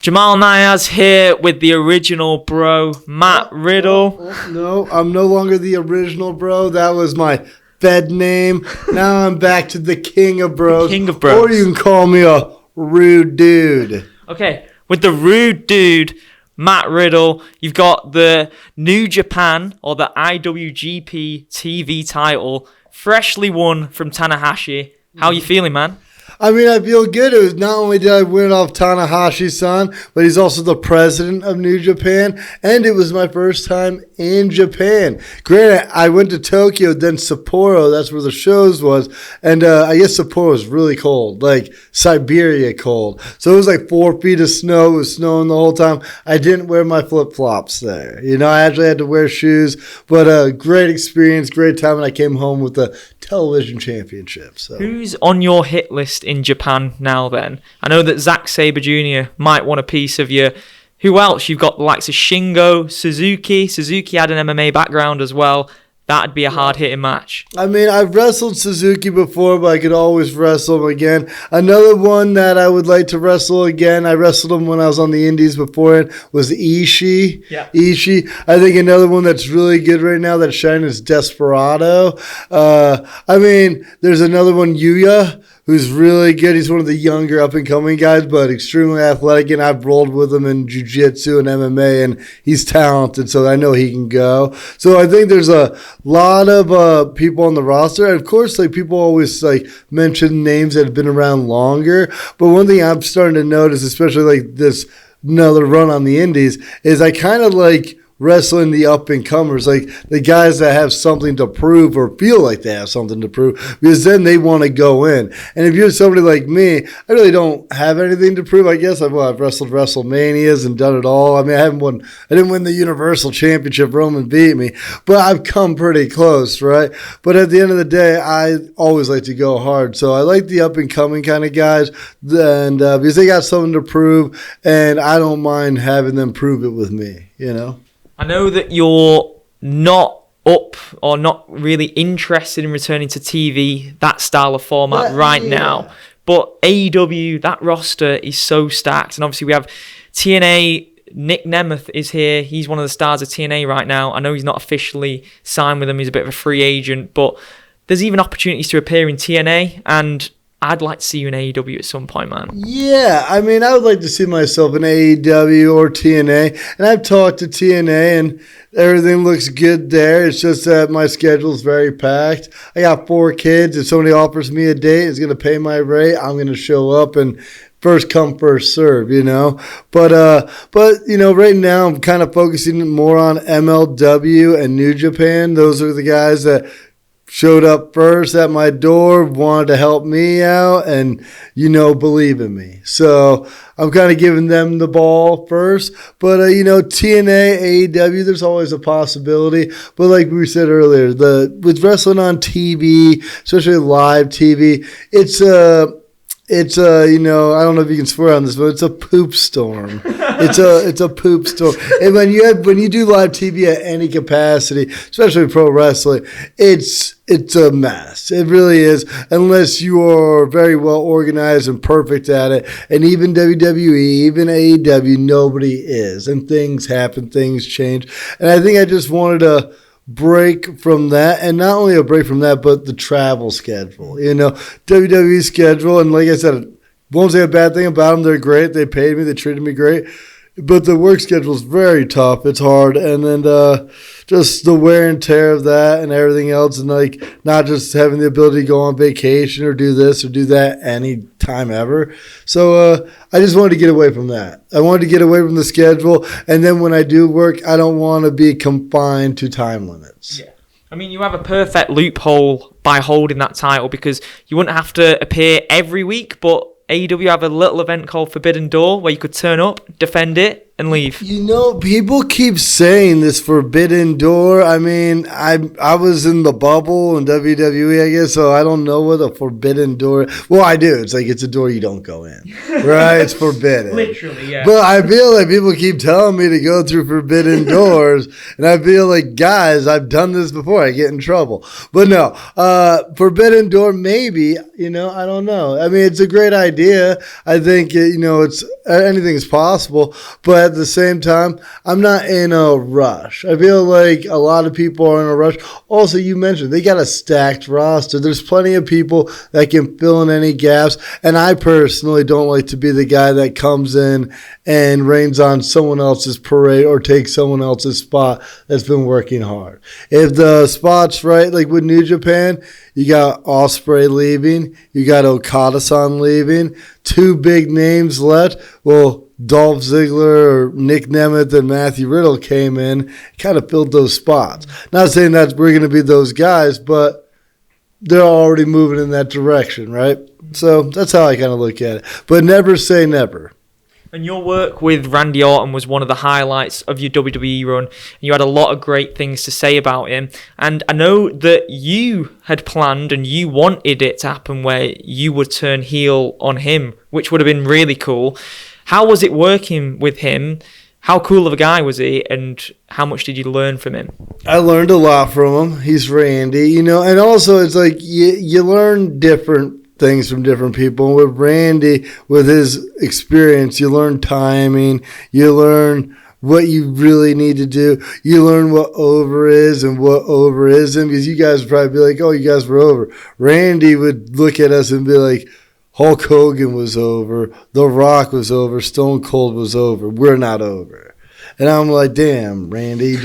Jamal Niaz here with the original bro, Matt Riddle. No, I'm no longer the original bro. That was my Fed name. Now I'm back to the king of bros. The king of bros. Or you can call me a rude dude. Okay, with the rude dude, Matt Riddle, you've got the New Japan or the IWGP TV title, freshly won from Tanahashi. How are you feeling, man? I mean, I feel good. It was not only did I win off Tanahashi's son, but he's also the president of New Japan, and it was my first time in Japan. Granted, I went to Tokyo, then Sapporo, that's where the shows was, and I guess Sapporo was really cold, like Siberia cold. So it was like 4 feet of snow. It was snowing the whole time. I didn't wear my flip-flops there. You know, I actually had to wear shoes, but great experience, great time, and I came home with the television championship. So. Who's on your hit list in Japan now then? I know that Zack Sabre Jr. might want a piece of you. Who else? You've got the likes of Shingo, Suzuki. Suzuki had an MMA background as well. That'd be a hard-hitting match. I mean, I've wrestled Suzuki before, but I could always wrestle him again. Another one that I would like to wrestle again, I wrestled him when I was on the indies beforehand, was Ishii. Yeah. Ishii. I think another one that's really good right now that's shining is Desperado. I mean, there's another one, Yuya, who's really good. He's one of the younger up-and-coming guys, but extremely athletic, and I've rolled with him in jiu-jitsu and MMA, and he's talented, so I know he can go. So I think there's a lot of people on the roster. And of course, like people always like mention names that have been around longer, but one thing I'm starting to notice, especially like this another run on the indies, is I kind of like wrestling the up-and-comers, like the guys that have something to prove or feel like they have something to prove, because then they want to go in. And if you're somebody like me, I really don't have anything to prove, I guess. I've wrestled WrestleManias and done it all. I mean, I didn't win the Universal Championship. Roman beat me, but I've come pretty close, right? But at the end of the day, I always like to go hard. So I like the up-and-coming kind of guys, and because they got something to prove, and I don't mind having them prove it with me, you know? I know that you're not up or not really interested in returning to TV, that style of format now. But AEW, that roster is so stacked. And obviously we have TNA, Nick Nemeth is here. He's one of the stars of TNA right now. I know he's not officially signed with them. He's a bit of a free agent. But there's even opportunities to appear in TNA, and I'd like to see you in AEW at some point, man. Yeah, I mean, I would like to see myself in AEW or TNA. And I've talked to TNA, and everything looks good there. It's just that my schedule is very packed. I got 4 kids. If somebody offers me a date, is going to pay my rate, I'm going to show up and first come, first serve, you know. But you know, right now I'm kind of focusing more on MLW and New Japan. Those are the guys that showed up first at my door, wanted to help me out, and, you know, believe in me. So I'm kind of giving them the ball first. But, you know, TNA, AEW, there's always a possibility. But like we said earlier, with wrestling on TV, especially live TV, it's you know, I don't know if you can swear on this, but it's a poop storm. It's a poop storm. And when you do live TV at any capacity, especially pro wrestling, it's a mess. It really is, unless you are very well organized and perfect at it. And even WWE, even AEW, nobody is. And things happen, things change. And I think I just wanted to break from that, and not only a break from that, but the travel schedule. You know, WWE schedule, and like I said, won't say a bad thing about them. They're great. They paid me. They treated me great. But the work schedule is very tough. It's hard. And then just the wear and tear of that and everything else, and like not just having the ability to go on vacation or do this or do that any time ever. So I just wanted to get away from that. I wanted to get away from the schedule. And then when I do work, I don't want to be confined to time limits. Yeah. I mean, you have a perfect loophole by holding that title, because you wouldn't have to appear every week, but AEW have a little event called Forbidden Door where you could turn up, defend it, and leave? You know, people keep saying this forbidden door. I mean, I was in the bubble in WWE, I guess, so I don't know what a forbidden door. Well, I do. It's like it's a door you don't go in, right? It's forbidden. Literally, yeah. But I feel like people keep telling me to go through forbidden doors, and I feel like, guys, I've done this before. I get in trouble. But no, forbidden door, maybe. You know, I don't know. I mean, it's a great idea. I think it's anything's possible, but at the same time, I'm not in a rush. I feel like a lot of people are in a rush. Also, you mentioned they got a stacked roster. There's plenty of people that can fill in any gaps, and I personally don't like to be the guy that comes in and rains on someone else's parade or takes someone else's spot that's been working hard. If the spot's right, like with New Japan, you got Ospreay leaving, you got Okada-san leaving, 2 big names left. Well, Dolph Ziggler or Nick Nemeth and Matthew Riddle came in, kind of filled those spots. Not saying that we're going to be those guys, but they're already moving in that direction, right? So that's how I kind of look at it. But never say never. And your work with Randy Orton was one of the highlights of your WWE run. You had a lot of great things to say about him. And I know that you had planned and you wanted it to happen where you would turn heel on him, which would have been really cool. How was it working with him? How cool of a guy was he? And how much did you learn from him? I learned a lot from him. He's Randy, and also it's like you learn different things from different people. And with Randy, with his experience, you learn timing, you learn what you really need to do, you learn what over is and what over isn't, because you guys would probably be like, oh, you guys were over. Randy would look at us and be like, Hulk Hogan was over, The Rock was over, Stone Cold was over, we're not over. And I'm like, damn, Randy,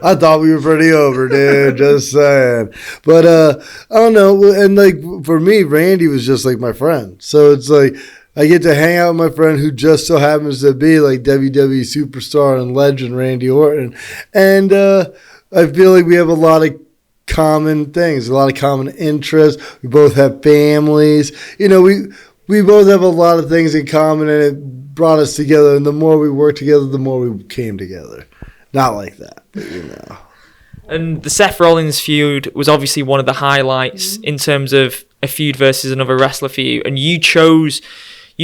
I thought we were pretty over, dude. Just saying. But I don't know. And like for me, Randy was just like my friend. So it's like I get to hang out with my friend who just so happens to be like WWE superstar and legend Randy Orton. And I feel like we have a lot of common things, a lot of common interests. We both have families. We both have a lot of things in common, and it brought us together. And the more we worked together, the more we came together. Not like that, but And the Seth Rollins feud was obviously one of the highlights in terms of a feud versus another wrestler for you. And you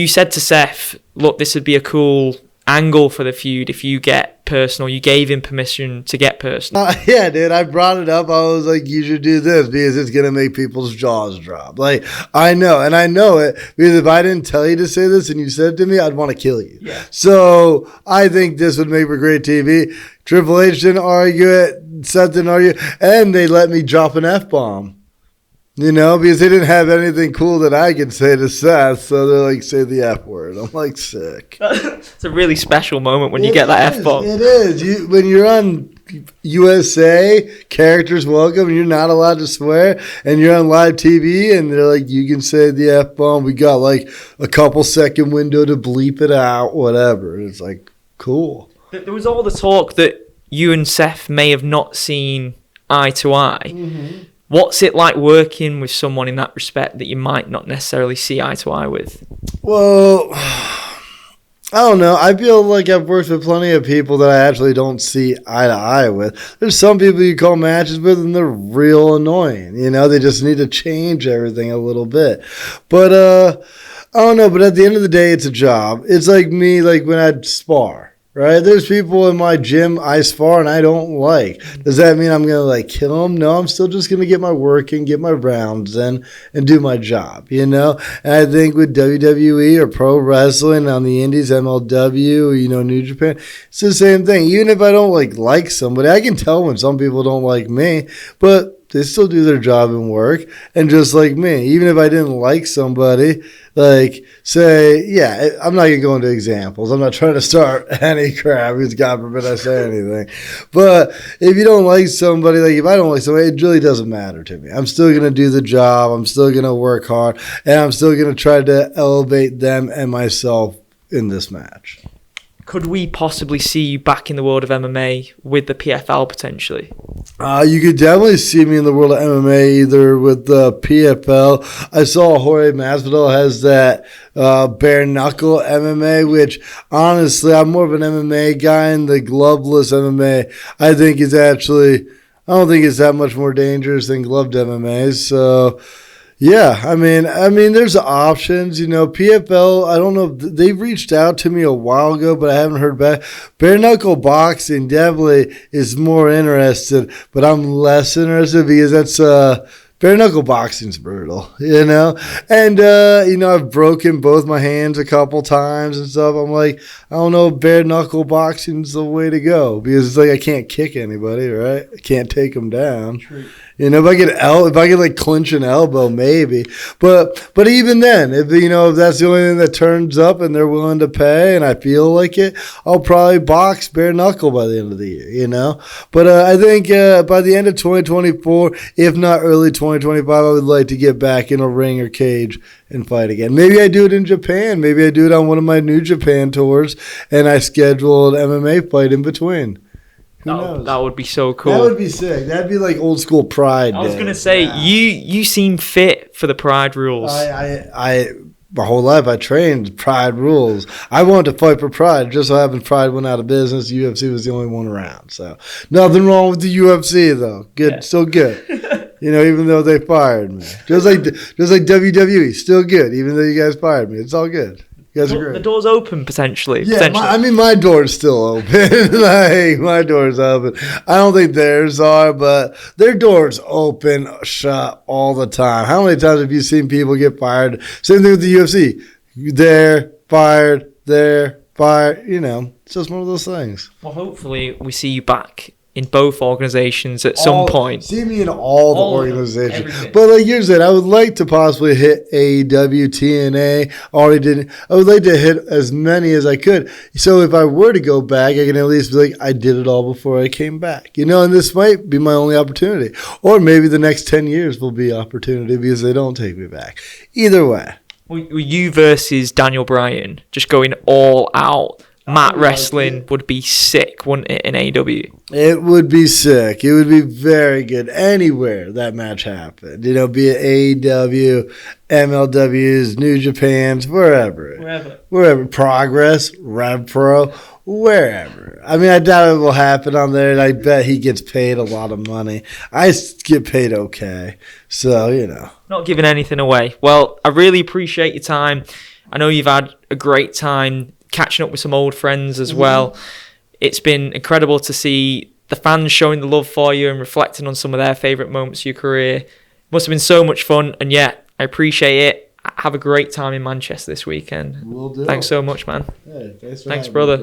said to Seth, look, this would be a cool angle for the feud if you get personal. You gave him permission to get personal. Yeah, dude, I brought it up. I was like, you should do this because it's going to make people's jaws drop. Like, I know, and I know it because if I didn't tell you to say this and you said it to me, I'd want to kill you. Yeah. So I think this would make for great TV. Triple H didn't argue it. Seth didn't argue it. And they let me drop an F-bomb. Because they didn't have anything cool that I could say to Seth, so they're like, say the F word. I'm like, sick. It's a really special moment when you get that F-bomb. It is. When you're on USA, characters welcome, and you're not allowed to swear, and you're on live TV, and they're like, you can say the F-bomb. We got like a couple second window to bleep it out, whatever. It's like, cool. There was all the talk that you and Seth may have not seen eye to eye. Mm-hmm. What's it like working with someone in that respect that you might not necessarily see eye to eye with? Well, I don't know. I feel like I've worked with plenty of people that I actually don't see eye to eye with. There's some people you call matches with, and they're real annoying. They just need to change everything a little bit. But I don't know. But at the end of the day, it's a job. It's like me, like when I spar. Right? There's people in my gym I spar and I don't like. Does that mean I'm going to kill them? No, I'm still just going to get my work in, get my rounds in, and do my job, And I think with WWE or pro wrestling on the indies, MLW, New Japan, it's the same thing. Even if I don't like somebody, I can tell when some people don't like me, but they still do their job and work. And just like me, even if I didn't like somebody, say, yeah, I'm not going to go into examples. I'm not trying to start any crap because God forbid I say anything. But if you don't like somebody, if I don't like somebody, it really doesn't matter to me. I'm still going to do the job. I'm still going to work hard. And I'm still going to try to elevate them and myself in this match. Could we possibly see you back in the world of MMA with the PFL potentially? You could definitely see me in the world of MMA, either with the PFL. I saw Jorge Masvidal has that bare knuckle MMA, which honestly, I'm more of an MMA guy, and the gloveless MMA, I think is actually, I don't think it's that much more dangerous than gloved MMA. So, yeah, I mean, there's options. PFL, I don't know. They've reached out to me a while ago, but I haven't heard back. Bare knuckle boxing definitely is more interested, but I'm less interested because that's bare knuckle boxing's brutal, And I've broken both my hands a couple times and stuff. I'm like, I don't know if bare knuckle boxing's the way to go because it's like I can't kick anybody, right? I can't take them down. True. If I could like clinch an elbow, maybe. But even then, if that's the only thing that turns up and they're willing to pay and I feel like it, I'll probably box bare knuckle by the end of the year, But I think by the end of 2024, if not early 2025, I would like to get back in a ring or cage and fight again. Maybe I do it in Japan. Maybe I do it on one of my New Japan tours and I schedule an MMA fight in between. That would be so cool. That would be sick. That'd be like old school Pride. I was going to say, you seem fit for the Pride rules. My whole life I trained Pride rules. I wanted to fight for Pride. Just so happened Pride went out of business. UFC was the only one around. So nothing wrong with the UFC though. Good, still good. Even though they fired me. Just like WWE, still good. Even though you guys fired me, it's all good. You guys are great. The door's open potentially. Yeah, my door's still open. My door's open. I don't think theirs are, but their door's open, shut all the time. How many times have you seen people get fired? Same thing with the UFC. They're fired. It's just one of those things. Well, hopefully we see you back in both organizations at some point. See me in all the organizations. Everything. But like you said, I would like to possibly hit AEW, TNA. Already did. I would like to hit as many as I could. So if I were to go back, I can at least be like, I did it all before I came back. And this might be my only opportunity. Or maybe the next 10 years will be opportunity because they don't take me back. Either way. Well, you versus Daniel Bryan, just going all out. Mat wrestling would be sick, wouldn't it, in AEW? It would be sick. It would be very good anywhere that match happened. Be it AEW, MLWs, New Japan's, wherever. Progress, Rev Pro, wherever. I doubt it will happen on there, and I bet he gets paid a lot of money. I get paid okay, so, Not giving anything away. Well, I really appreciate your time. I know you've had a great time catching up with some old friends as well. It's been incredible to see the fans showing the love for you and reflecting on some of their favourite moments of your career. Must have been so much fun, and I appreciate it. Have a great time in Manchester this weekend. Will do. Thanks so much, man. Hey, thanks, brother.